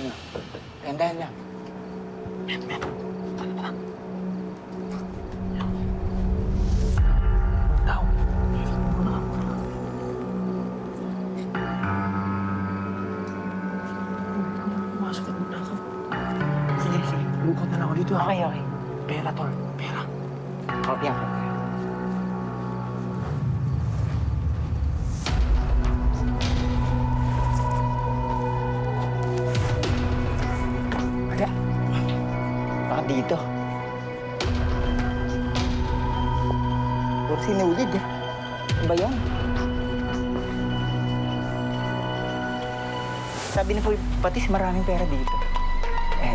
niyo. Gandahan niyo. Daw. Pumasok ka muna ako. Sige, sige. Bukod na lang ako dito. Okay, okay. Pera, tol. Pera. Okay, okay. Wala. Baka dito. Puro sinulid eh. Ano ba yan? Sabi ni Poy Patis, maraming pera dito.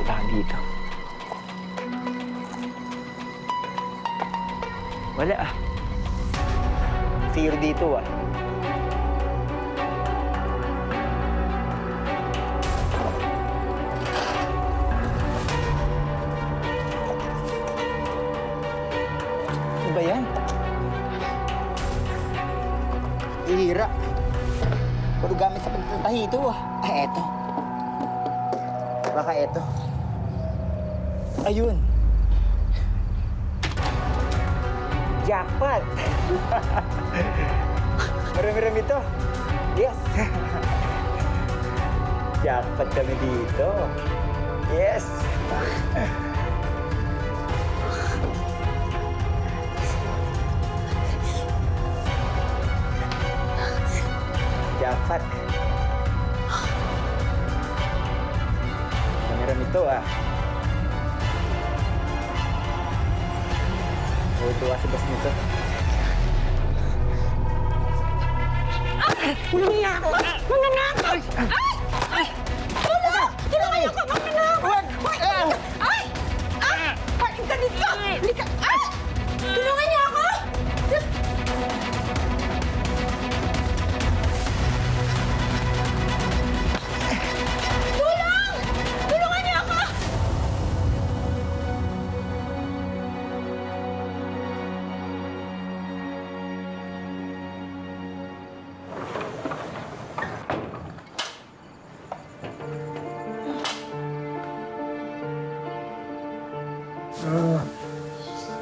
Baka dito. Wala ah. Zero dito ah. Ano ba yan? Ihira. Puro gamit sa pagtatahi ito ah. Ay, eto. Baka eto. Ayun. Jackpot! Marami-rami ito. Yes! Jackpot kami dito. Yes! Jackpot. Marami-rami ito ah. Tuwa si boss nito. Tulungan niya ako! Mananakaw! Ay! Tulong! Tulungan niyo ako! Mananakaw! Ay! Ay! Ay! Ganito! Halika! Ay! Tulungan niyo ako! Tulong! Tulungan niyo ako!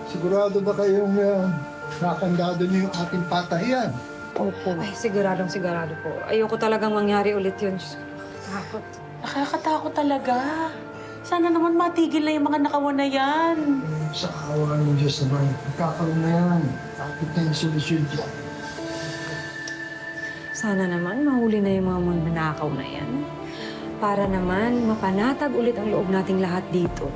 Sigurado ba kayong nakandado niyo yung ating patahiyan? Opo. Ay, sigurado po. Ayoko talagang mangyari ulit yun. Takot. Nakakatakot talaga. Sana naman matigil na yung mga nakawan na yan. Sa awa ng Diyos naman, magkakaroon na yan. Bakit na yung solusyon dyan? Sana naman mahuli na yung mga magnanakaw na yan. Para naman mapanatag ulit ang loob nating lahat dito.